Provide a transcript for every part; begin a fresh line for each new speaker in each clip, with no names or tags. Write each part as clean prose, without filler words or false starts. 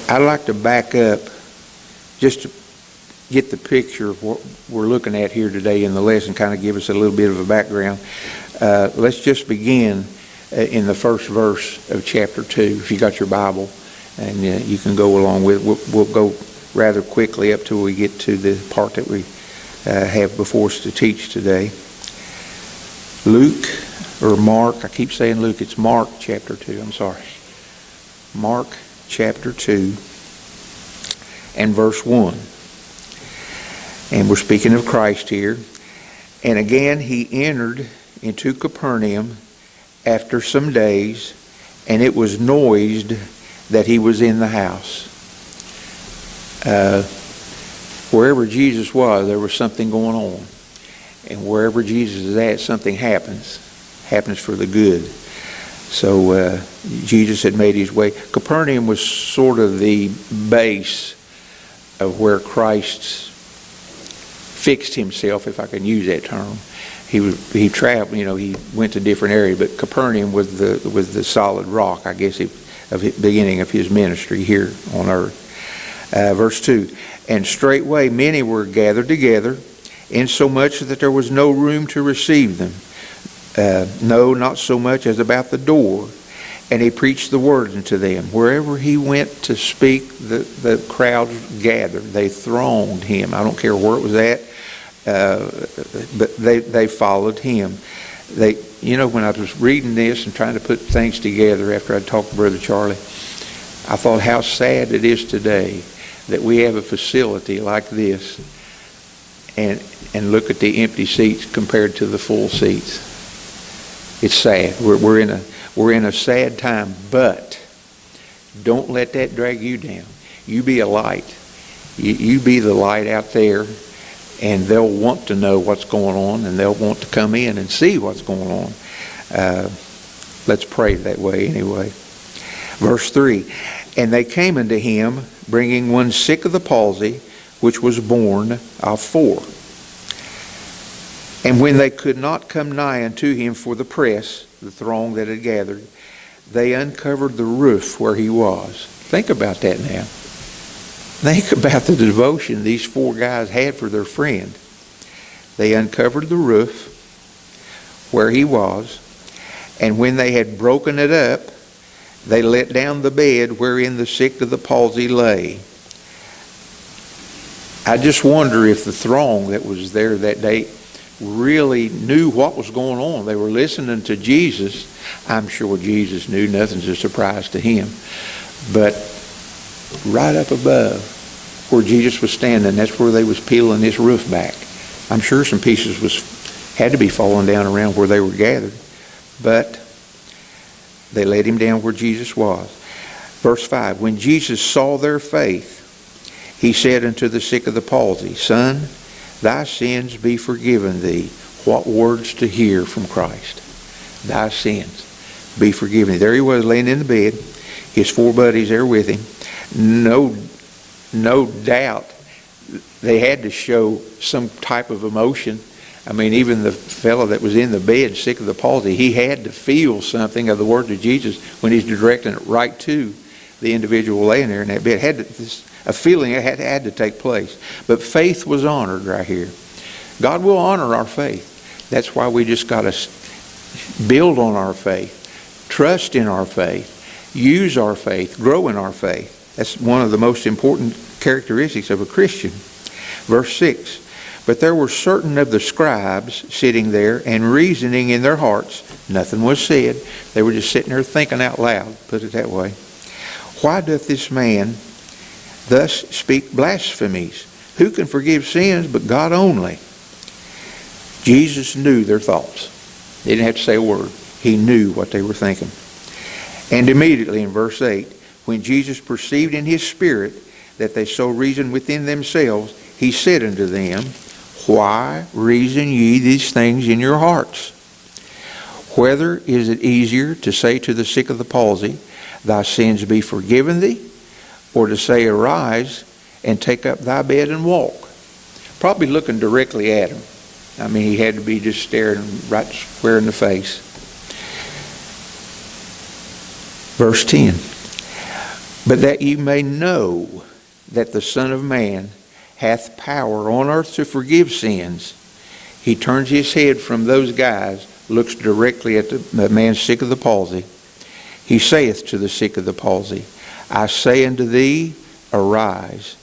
I'd like to back up just to get the picture of what we're looking at here today in the lesson, kind of give us a little bit of a background. Let's just begin in the first verse of chapter 2, if you got your Bible, and you can go along with it. We'll go rather quickly up till we get to the part that we have before us to teach today. Luke, or Mark, I keep saying Luke, it's Mark chapter 2, I'm sorry. Mark chapter 2 and verse 1. And we're speaking of Christ here. And again he entered into Capernaum after some days, and it was noised that he was in the house. Wherever Jesus was, there was something going on. And wherever Jesus is at, something happens for the good. So Jesus had made his way. Capernaum was sort of the base of where Christ fixed himself, if I can use that term. He traveled, he went to different areas, but Capernaum was the solid rock, I guess, of the beginning of his ministry here on earth. Verse 2, and straightway many were gathered together, insomuch that there was no room to receive them. No, not so much as about the door. And he preached the word unto them. Wherever he went to speak, the crowds gathered. They thronged him. I don't care where it was at, but they followed him. When I was reading this and trying to put things together after I talked to Brother Charlie, I thought how sad it is today that we have a facility like this and look at the empty seats compared to the full seats. It's sad. We're in a sad time, but don't let that drag you down. You be a light. You be the light out there, and they'll want to know what's going on, and they'll want to come in and see what's going on. Let's pray that way anyway. Verse 3, and they came unto him, bringing one sick of the palsy, which was born of 4. And when they could not come nigh unto him for the press, the throng that had gathered, they uncovered the roof where he was. Think about that now. Think about the devotion these 4 guys had for their friend. They uncovered the roof where he was, and when they had broken it up, they let down the bed wherein the sick of the palsy lay. I just wonder if the throng that was there that day really knew what was going on. They were listening to Jesus. I'm sure Jesus knew. Nothing's a surprise to him. But right up above where Jesus was standing, that's where they was peeling this roof back. I'm sure some pieces had to be falling down around where they were gathered. But they let him down where Jesus was. Verse 5, when Jesus saw their faith, he said unto the sick of the palsy, Son, thy sins be forgiven thee. What words to hear from Christ. Thy sins be forgiven thee. There he was laying in the bed. His 4 buddies there with him. No doubt they had to show some type of emotion. I mean, even the fellow that was in the bed, sick of the palsy, he had to feel something of the words of Jesus when he's directing it right to the individual laying there in that bed. A feeling had to take place. But faith was honored right here. God will honor our faith. That's why we just got to build on our faith, trust in our faith, use our faith, grow in our faith. That's one of the most important characteristics of a Christian. Verse 6, but there were certain of the scribes sitting there and reasoning in their hearts. Nothing was said. They were just sitting there thinking out loud, put it that way. Why doth this man thus speak blasphemies? Who can forgive sins but God only? Jesus knew their thoughts. They didn't have to say a word. He knew what they were thinking. And immediately in verse 8, when Jesus perceived in his spirit that they so reasoned within themselves, he said unto them, Why reason ye these things in your hearts? Whether is it easier to say to the sick of the palsy, Thy sins be forgiven thee, or to say, Arise and take up thy bed and walk? Probably looking directly at him. I mean, he had to be just staring right square in the face. Verse 10. But that ye may know that the Son of Man hath power on earth to forgive sins. He turns his head from those guys, looks directly at the man sick of the palsy. He saith to the sick of the palsy, I say unto thee, arise,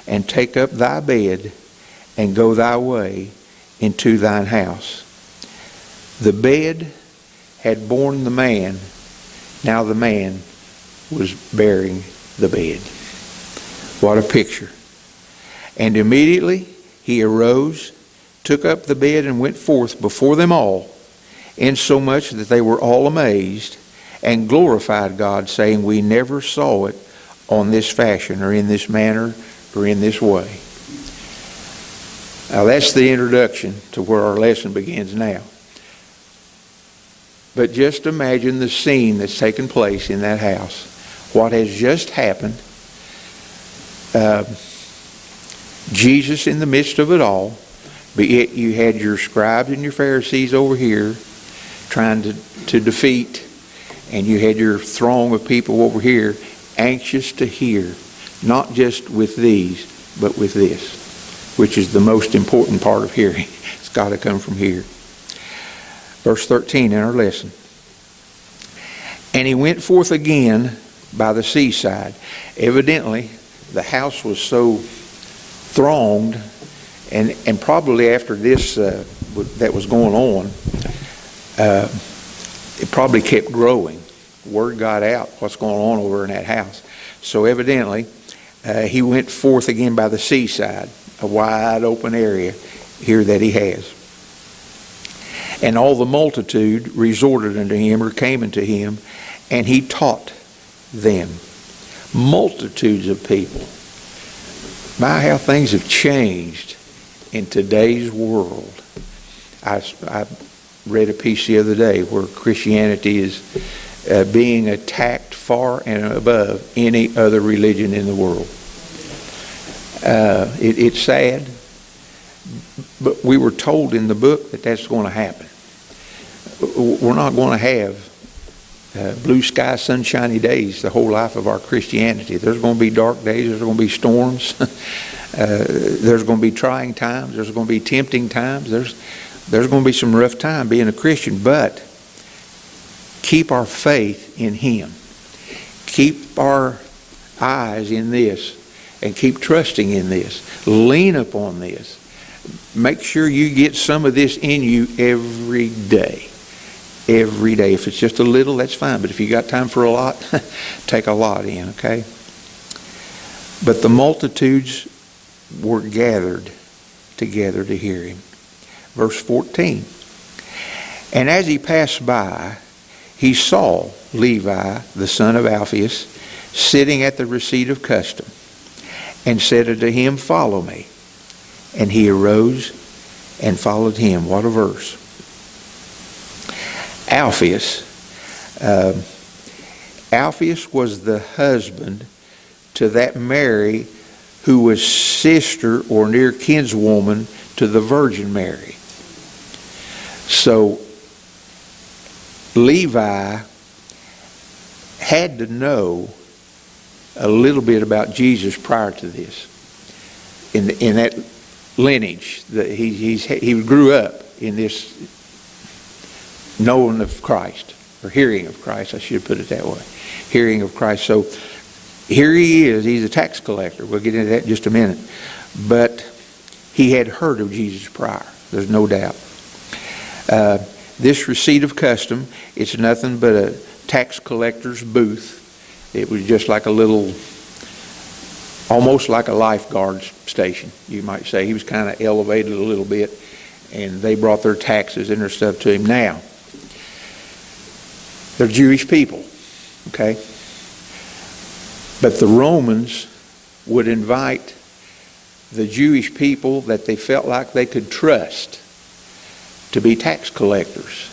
and take up thy bed, and go thy way into thine house. The bed had borne the man. Now the man was bearing the bed. What a picture. And immediately he arose, took up the bed, and went forth before them all, insomuch that they were all amazed, and glorified God, saying, we never saw it on this fashion, or in this manner, or in this way. Now that's the introduction to where our lesson begins now. But just imagine the scene that's taken place in that house. What has just happened. Jesus in the midst of it all. But yet you had your scribes and your Pharisees over here trying to defeat. And you had your throng of people over here anxious to hear. Not just with these, but with this. Which is the most important part of hearing. It's got to come from here. Verse 13 in our lesson. And he went forth again by the seaside. Evidently, the house was so thronged, and probably after this that was going on, it probably kept growing. Word got out what's going on over in that house. So evidently, he went forth again by the seaside, a wide open area here that he has. And all the multitude resorted unto him, or came unto him, and he taught them. Multitudes of people. My, how things have changed in today's world. I read a piece the other day where Christianity is being attacked far and above any other religion in the world. It's sad, but we were told in the book that that's going to happen. We're not going to have blue sky, sunshiny days the whole life of our Christianity. There's going to be dark days. There's going to be storms. There's going to be trying times. There's going to be tempting times. There's going to be some rough time being a Christian. But keep our faith in Him. Keep our eyes in this, and keep trusting in this. Lean upon this. Make sure you get some of this in you every day. Every day. If it's just a little, that's fine. But if you got time for a lot, take a lot in, okay? But the multitudes were gathered together to hear him. Verse 14. And as he passed by, he saw Levi, the son of Alphaeus, sitting at the receipt of custom, and said unto him, follow me. And he arose and followed him. What a verse. Alphaeus. Alphaeus was the husband to that Mary who was sister or near kinswoman to the Virgin Mary. So Levi had to know a little bit about Jesus prior to this. In that lineage, he grew up in this knowing of Christ, or hearing of Christ, I should put it that way. Hearing of Christ. So here he is. He's a tax collector. We'll get into that in just a minute. But he had heard of Jesus prior. There's no doubt. This receipt of custom, it's nothing but a tax collector's booth. It was just like a little, almost like a lifeguard station, you might say. He was kind of elevated a little bit, and they brought their taxes and their stuff to him. Now, they're Jewish people, okay? But the Romans would invite the Jewish people that they felt like they could trust to be tax collectors.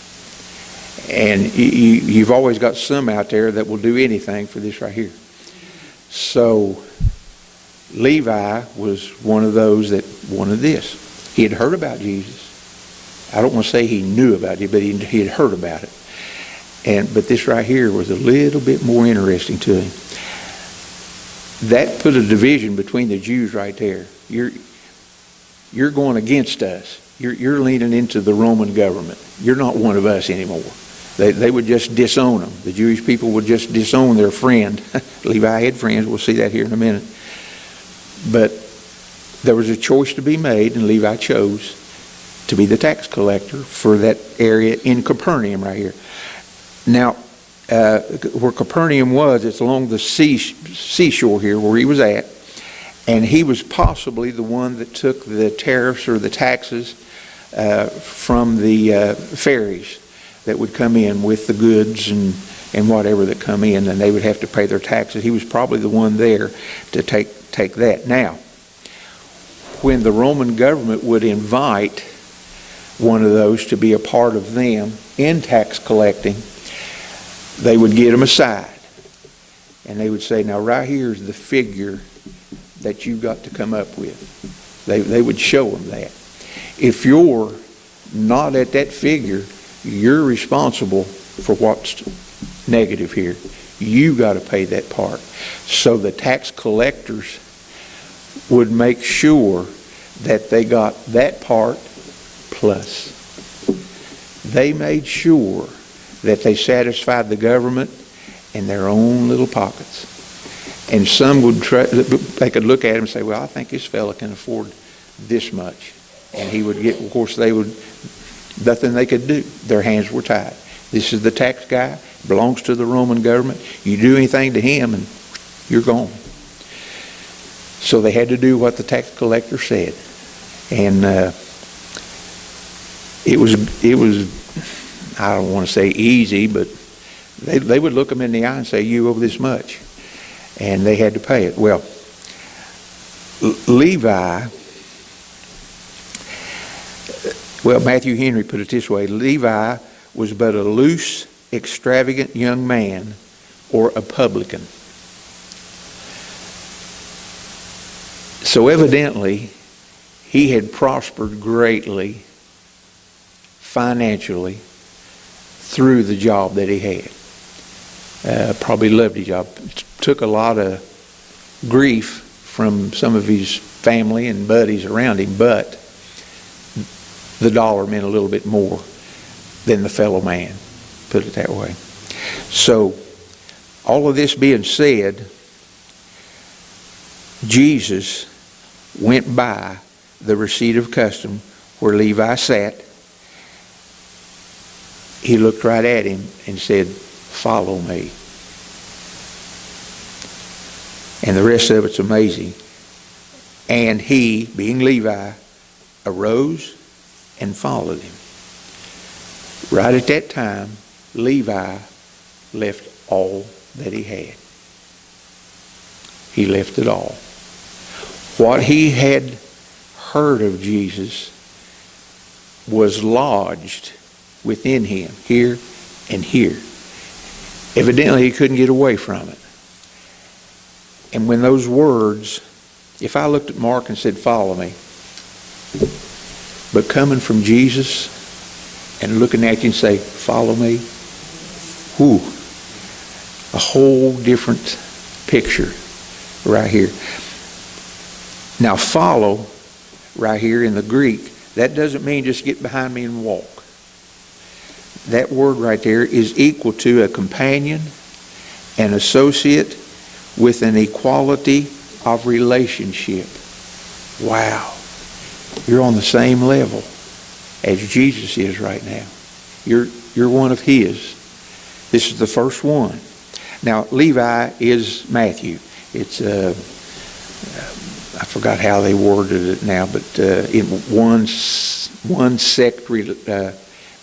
And you've always got some out there that will do anything for this right here. So Levi was one of those that wanted this. He had heard about Jesus. I don't want to say he knew about it, but he had heard about it. But this right here was a little bit more interesting to him. That put a division between the Jews right there. You're going against us. You're leaning into the Roman government. You're not one of us anymore. They would just disown them. The Jewish people would just disown their friend. Levi had friends. We'll see that here in a minute. But there was a choice to be made, and Levi chose to be the tax collector for that area in Capernaum right here. Now, where Capernaum was, it's along the seashore here where he was at, and he was possibly the one that took the tariffs or the taxes from the ferries that would come in with the goods and whatever that come in, and they would have to pay their taxes. He was probably the one there to take that. Now, when the Roman government would invite one of those to be a part of them in tax collecting, they would get them aside. And they would say, now right here is the figure that you've got to come up with. They would show them that. If you're not at that figure, you're responsible for what's negative here. You got to pay that part. So the tax collectors would make sure that they got that part plus. They made sure that they satisfied the government in their own little pockets. And some would they could look at him and say, well, I think this fella can afford this much. And he would get, of course, nothing they could do. Their hands were tied. This is the tax guy, belongs to the Roman government. You do anything to him and you're gone. So they had to do what the tax collector said. And it was, I don't want to say easy, but they would look them in the eye and say, you owe this much. And they had to pay it. Well, Levi, Matthew Henry put it this way: Levi was but a loose, extravagant young man or a publican. So evidently, he had prospered greatly financially through the job that he had. Probably loved his job. Took a lot of grief from some of his family and buddies around him, but the dollar meant a little bit more than the fellow man, put it that way. So, all of this being said, Jesus went by the receipt of custom where Levi sat. He looked right at him and said, "Follow me." And the rest of it's amazing. And he, being Levi, arose and followed him. Right at that time, Levi left all that he had. He left it all. What he had heard of Jesus was lodged within him, here and here. Evidently, he couldn't get away from it. And when those words, if I looked at Mark and said, "Follow me," but coming from Jesus and looking at you and say, "Follow me," whew, a whole different picture right here. Now, follow right here in the Greek, that doesn't mean just get behind me and walk. That word right there is equal to a companion, an associate, with an equality of relationship. Wow. You're on the same level as Jesus is right now. You're one of his. This is the first one. Now, Levi is Matthew. It's I forgot how they worded it now, but in one sect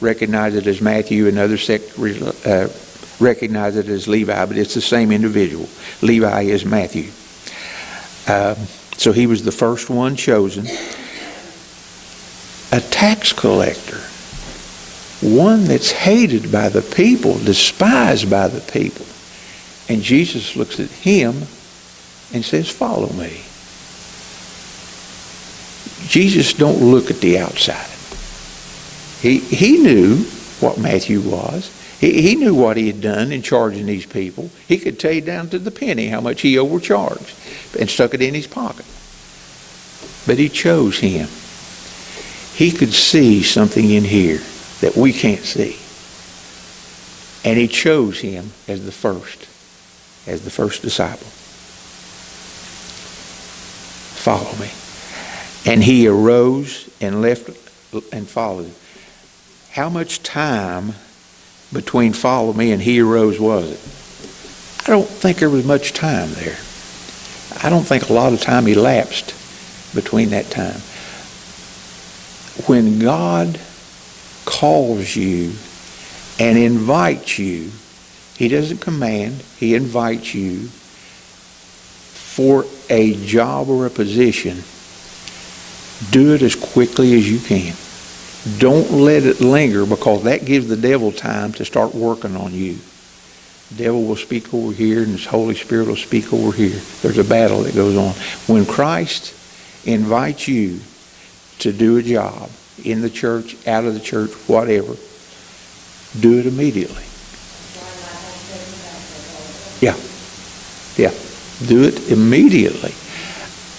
recognize it as Matthew, another sect recognize it as Levi, but it's the same individual. Levi is Matthew. So he was the first one chosen. A tax collector, one that's hated by the people, despised by the people. And Jesus looks at him and says, "Follow me." Jesus don't look at the outside. He knew what Matthew was. He knew what he had done in charging these people. He could tell you down to the penny how much he overcharged. and stuck it in his pocket. But he chose him. He could see something in here that we can't see. And he chose him as the first disciple. Follow me. And he arose and left and followed. How much time between follow me and he arose was it? I don't think there was much time there. I don't think a lot of time elapsed between that time. When God calls you and invites you, he doesn't command, he invites you for a job or a position, do it as quickly as you can. Don't let it linger, because that gives the devil time to start working on you. The devil will speak over here and his Holy Spirit will speak over here. There's a battle that goes on. When Christ invites you to do a job in the church, out of the church, whatever, do it immediately. Yeah. Do it immediately.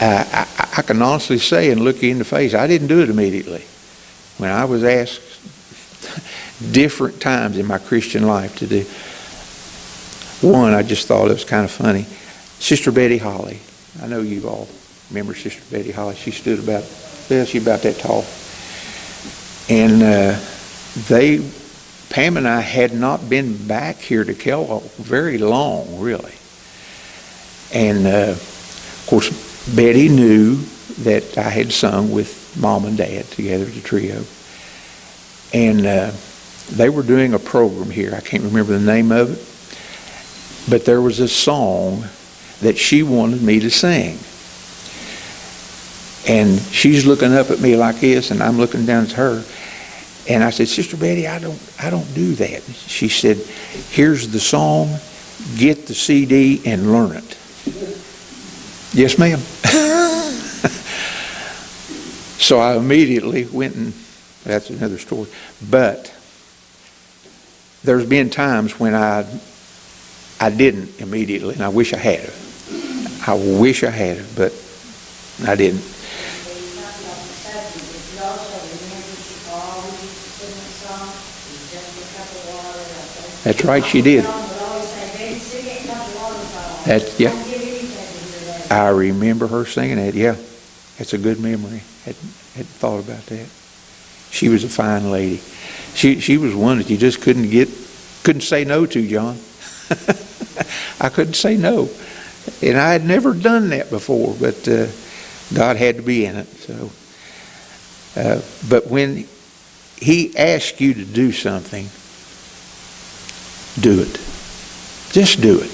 I can honestly say and look you in the face, I didn't do it immediately. When I was asked different times in my Christian life to do. One, I just thought it was kind of funny. Sister Betty Holly. I know you all remember Sister Betty Holly. She stood about that tall. And Pam and I had not been back here to Kellogg very long, really. And of course, Betty knew that I had sung with Mom and Dad together as a trio. And they were doing a program here. I can't remember the name of it. But there was a song that she wanted me to sing. And she's looking up at me like this, and I'm looking down at her. And I said, Sister Betty, I don't do that. She said, here's the song, get the CD and learn it. Yes, ma'am. So I immediately went and, that's another story. But there's been times when I didn't immediately, and I wish I had. I wish I had, but I didn't. That's right, she did. Yeah. I remember her singing that. Yeah, that's a good memory. Hadn't thought about that. She was a fine lady. She was one that you just couldn't say no to, John. I couldn't say no, and I had never done that before. But God had to be in it. So, but when He asks you to do something, do it. Just do it.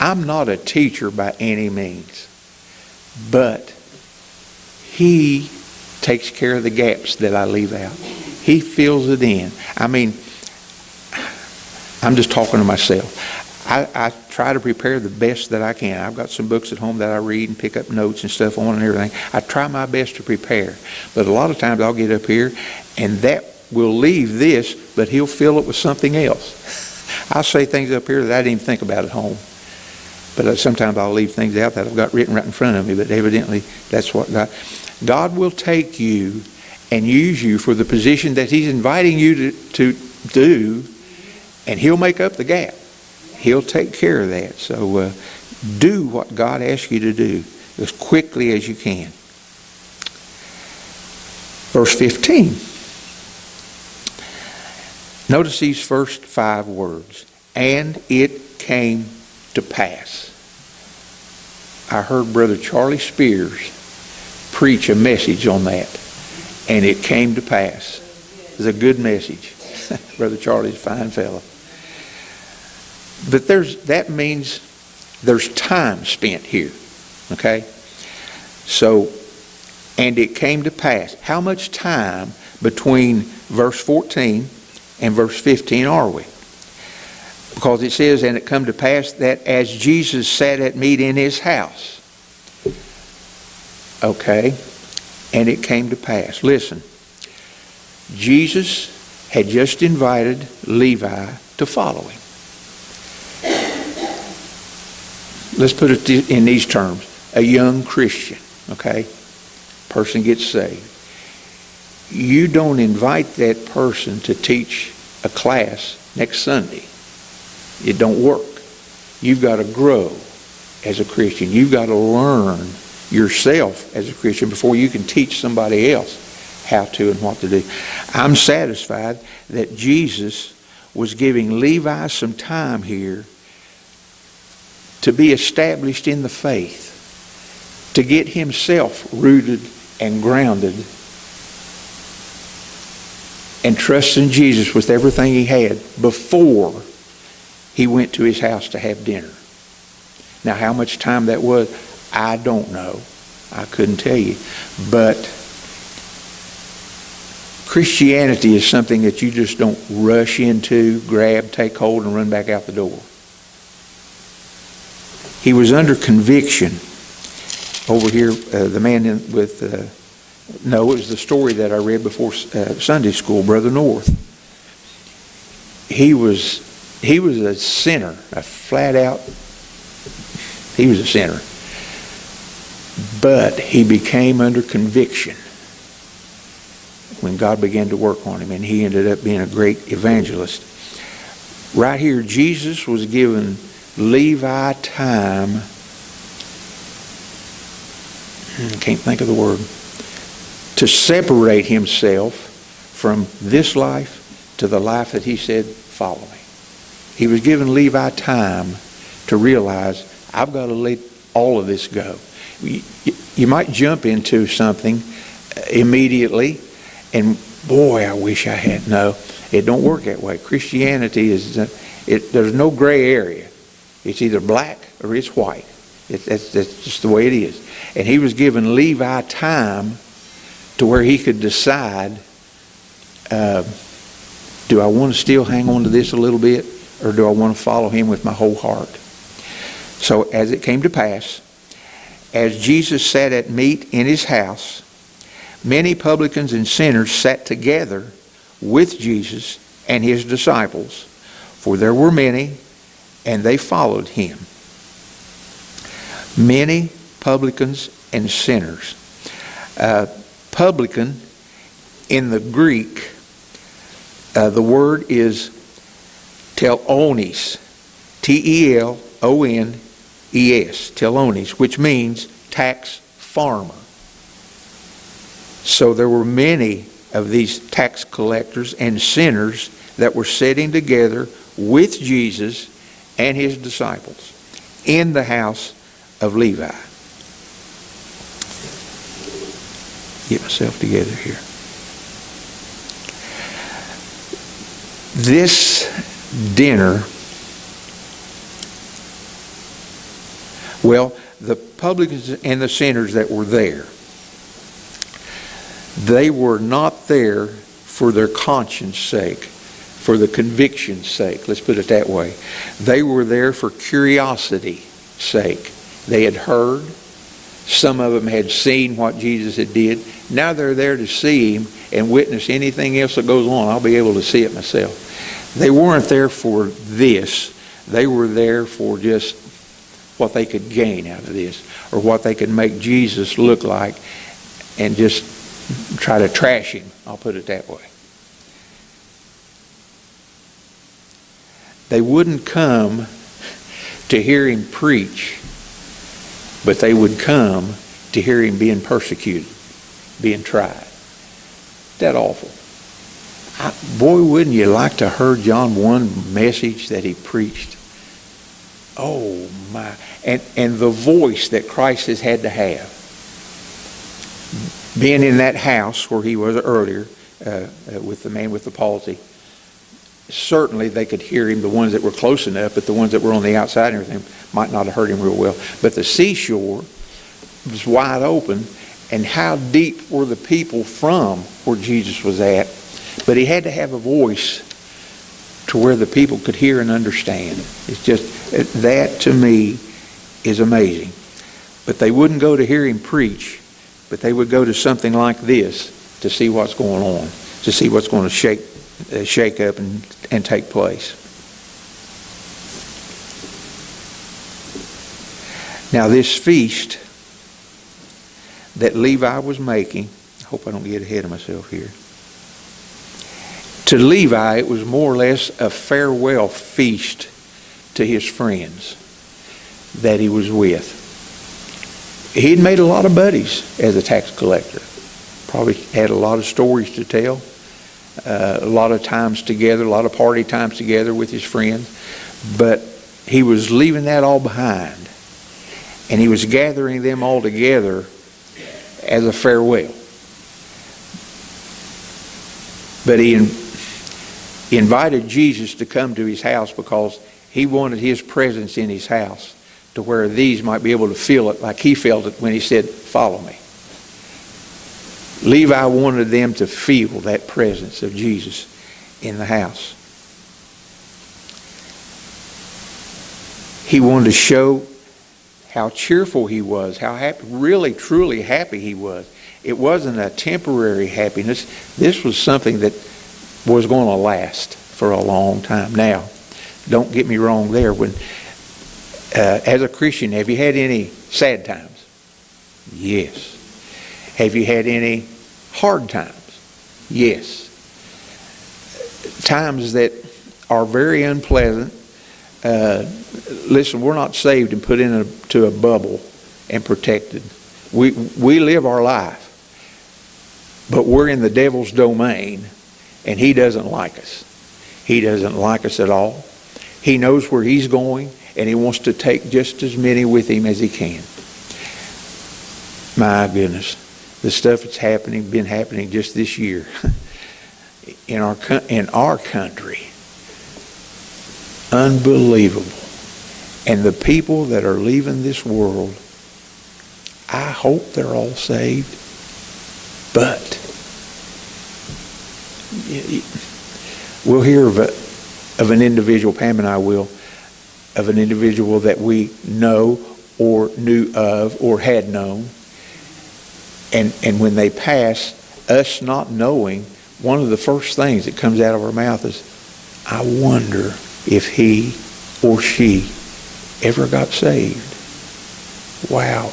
I'm not a teacher by any means, but He takes care of the gaps that I leave out. He fills it in. I mean, I'm just talking to myself. I try to prepare the best that I can. I've got some books at home that I read and pick up notes and stuff on and everything. I try my best to prepare. But a lot of times I'll get up here and that will leave this, but He'll fill it with something else. I'll say things up here that I didn't even think about at home. But sometimes I'll leave things out that I've got written right in front of me. But evidently that's what God will take you and use you for the position that He's inviting you to do, and He'll make up the gap. He'll take care of that. So do what God asks you to do as quickly as you can. Verse 15. Notice these first 5 words. And it came to pass. I heard Brother Charlie Spears preach a message on that. And it came to pass. It's a good message. Brother Charlie's a fine fellow. But that means there's time spent here. Okay? So, and it came to pass. How much time between verse 14 and verse 15 are we? Because it says, and it come to pass that as Jesus sat at meat in His house. Okay? And it came to pass. Listen. Jesus had just invited Levi to follow Him. let's put it in these terms. A young Christian, okay? Person gets saved. You don't invite that person to teach a class next Sunday. It don't work. You've got to grow as a Christian. You've got to learn yourself as a Christian before you can teach somebody else how to and what to do. I'm satisfied that Jesus was giving Levi some time here to be established in the faith, to get himself rooted and grounded and trust in Jesus with everything he had before he went to his house to have dinner. Now, how much time that was, I don't know. I couldn't tell you. But Christianity is something that you just don't rush into, grab, take hold, and run back out the door. He was under conviction. Over here, the man with... no, it was the story that I read before Sunday school, Brother North. He was a sinner, a flat out, he was a sinner. But he became under conviction when God began to work on him, and he ended up being a great evangelist. Right here, Jesus was giving Levi time, I can't think of the word, to separate himself from this life to the life that he said, follow me. He was giving Levi time to realize, I've got to let all of this go. You might jump into something immediately, and boy, I wish I had. No, it don't work that way. Christianity is, there's no gray area. It's either black or it's white. That's just the way it is. And he was giving Levi time to where he could decide, do I want to still hang on to this a little bit, or do I want to follow him with my whole heart? So as it came to pass, as Jesus sat at meat in his house, many publicans and sinners sat together with Jesus and his disciples, for there were many, and they followed him. Many publicans and sinners. Publican, in the Greek, the word is telones, T-E-L-O-N-E-S, telones, which means tax farmer. So there were many of these tax collectors and sinners that were sitting together with Jesus and his disciples in the house of Levi. Get myself together here. This dinner, well, the publicans and the sinners that were there, they were not there for their conscience sake, for the conviction's sake. Let's put it that way. They were there for curiosity's sake. They had heard. Some of them had seen what Jesus had did. Now they're there to see him and witness anything else that goes on. I'll be able to see it myself. They weren't there for this. They were there for just what they could gain out of this, or what they could make Jesus look like, and just try to trash him. I'll put it that way. They wouldn't come to hear him preach, but they would come to hear him being persecuted, being tried. That awful. Boy, wouldn't you like to heard John 1 message that he preached? Oh my. And the voice that Christ has had to have. Being in that house where he was earlier with the man with the palsy, certainly they could hear him, the ones that were close enough, but the ones that were on the outside and everything might not have heard him real well. But the seashore was wide open, and how deep were the people from where Jesus was at? But he had to have a voice to where the people could hear and understand. It's just, that to me is amazing. But they wouldn't go to hear him preach, but they would go to something like this to see what's going on, to see what's going to shake up and take place. Now this feast that Levi was making, I hope I don't get ahead of myself here. To Levi, it was more or less a farewell feast to his friends that he was with. He'd made a lot of buddies as a tax collector. Probably had a lot of stories to tell. A lot of times together, a lot of party times together with his friends. But he was leaving that all behind. And he was gathering them all together as a farewell. But he invited Jesus to come to his house because he wanted his presence in his house to where these might be able to feel it like he felt it when he said, "Follow me." Levi wanted them to feel that presence of Jesus in the house. He wanted to show how cheerful he was, how happy, really, truly happy he was. It wasn't a temporary happiness. This was something that was going to last for a long time. Now, don't get me wrong there. When, as a Christian, have you had any sad times? Yes. Have you had any hard times? Yes. Times that are very unpleasant. Listen, we're not saved and put into a bubble and protected. We live our life, but we're in the devil's domain, and he doesn't like us. He doesn't like us at all. He knows where he's going, and he wants to take just as many with him as he can. My goodness, the stuff that's been happening just this year in our country, unbelievable. And the people that are leaving this world, I hope they're all saved, but we'll hear of an individual, Pam and I will, of an individual that we know or knew of or had known. And when they pass, us not knowing, one of the first things that comes out of our mouth is, "I wonder if he or she ever got saved." Wow,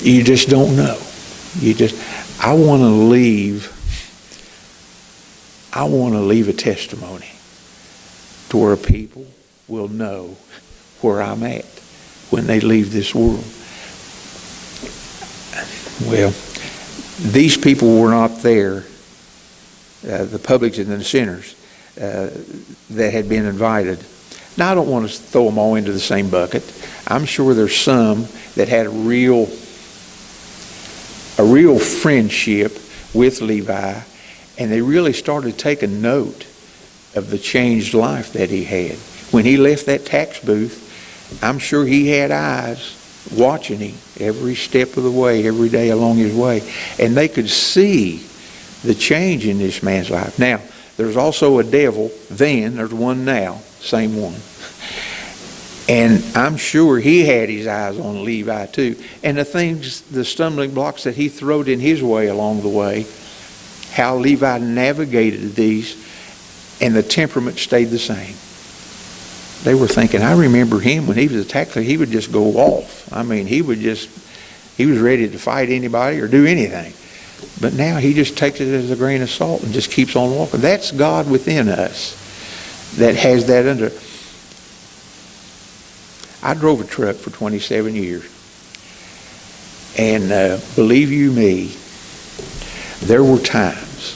you just don't know. I want to leave a testimony to where people will know where I'm at when they leave this world. Well, these people were not there, the publics and the sinners that had been invited. Now, I don't want to throw them all into the same bucket. I'm sure there's some that had a real friendship with Levi, and they really started taking note of the changed life that he had. When he left that tax booth, I'm sure he had eyes watching him every step of the way, every day along his way. And they could see the change in this man's life. Now, there's also a devil then, there's one now, same one. And I'm sure he had his eyes on Levi too. And the stumbling blocks that he throwed in his way along the way, how Levi navigated these, and the temperament stayed the same. They were thinking, I remember him when he was a tax collector, he would just go off. I mean, he was ready to fight anybody or do anything. But now he just takes it as a grain of salt and just keeps on walking. That's God within us that has that under. I drove a truck for 27 years. And believe you me, there were times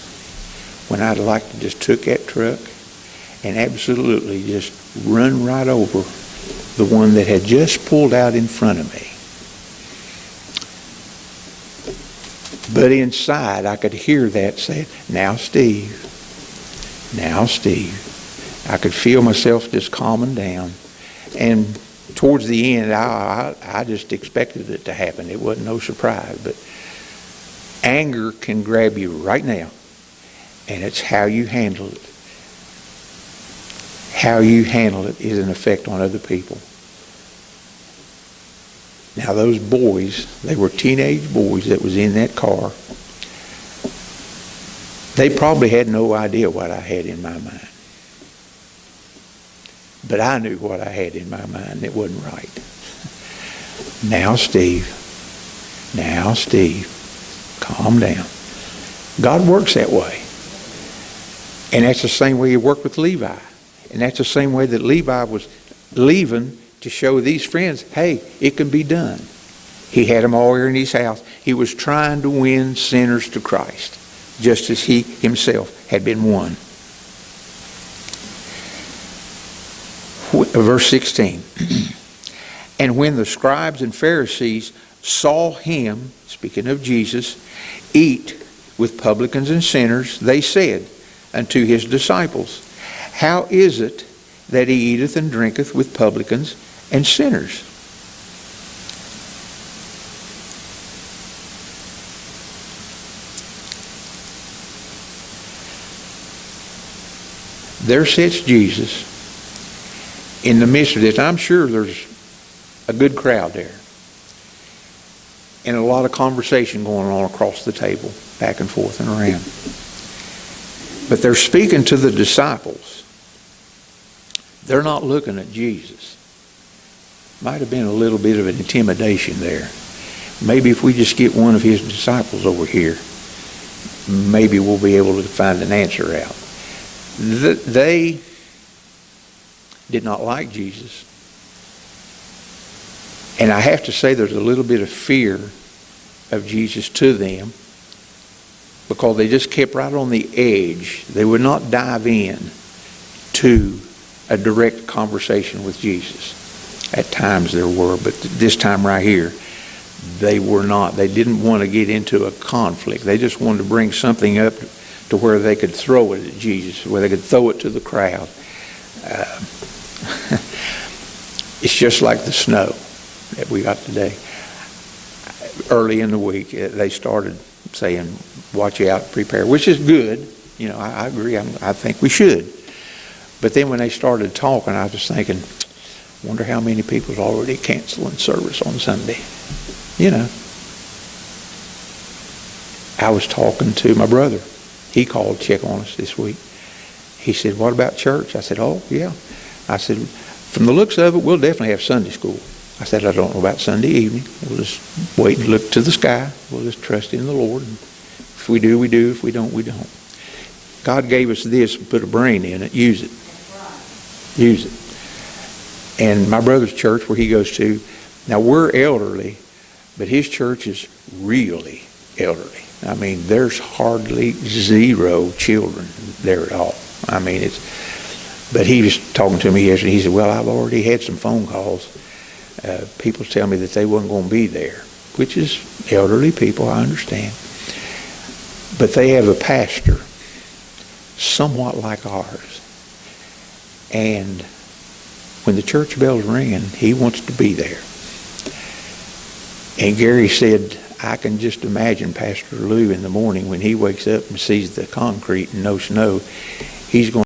when I'd like to just took that truck and absolutely just run right over the one that had just pulled out in front of me. But inside, I could hear that saying, "Now, Steve. Now, Steve." I could feel myself just calming down. And towards the end, I just expected it to happen. It wasn't no surprise. But anger can grab you right now. And it's how you handle it. How you handle it is an effect on other people. Now those boys, they were teenage boys that was in that car. They probably had no idea what I had in my mind. But I knew what I had in my mind. It wasn't right. Now, Steve, calm down. God works that way. And that's the same way he worked with Levi. And that's the same way that Levi was leaving to show these friends, hey, it can be done. He had them all here in his house. He was trying to win sinners to Christ, just as he himself had been won. Verse 16. And when the scribes and Pharisees saw him, speaking of Jesus, eat with publicans and sinners, they said unto his disciples, how is it that he eateth and drinketh with publicans and sinners? There sits Jesus in the midst of this. I'm sure there's a good crowd there. And a lot of conversation going on across the table, back and forth and around. But they're speaking to the disciples. They're not looking at Jesus. Might have been a little bit of an intimidation there. Maybe if we just get one of his disciples over here, maybe we'll be able to find an answer out. They did not like Jesus. And I have to say there's a little bit of fear of Jesus to them, because they just kept right on the edge. They would not dive in to a direct conversation with Jesus. At times there were, but this time right here, they were not. They didn't want to get into a conflict. They just wanted to bring something up to where they could throw it at Jesus, where they could throw it to the crowd. It's just like the snow that we got today. Early in the week, they started saying, watch out, prepare, which is good. You know, I agree. I think we should. But then when they started talking, I was thinking, wonder how many people's already canceling service on Sunday. You know. I was talking to my brother. He called to check on us this week. He said, what about church? I said, oh, yeah. I said, from the looks of it, we'll definitely have Sunday school. I said, I don't know about Sunday evening. We'll just wait and look to the sky. We'll just trust in the Lord. And if we do, we do. If we don't, we don't. God gave us this, put a brain in it. Use it. Use it. And my brother's church, where he goes to, now we're elderly, but his church is really elderly. I mean, there's hardly zero children there at all. I mean, but he was talking to me yesterday. He said, well, I've already had some phone calls. People tell me that they wasn't going to be there, which is elderly people, I understand. But they have a pastor somewhat like ours. And when the church bell's ringing, he wants to be there. And Gary said, I can just imagine Pastor Lou in the morning when he wakes up and sees the concrete and no snow, he's going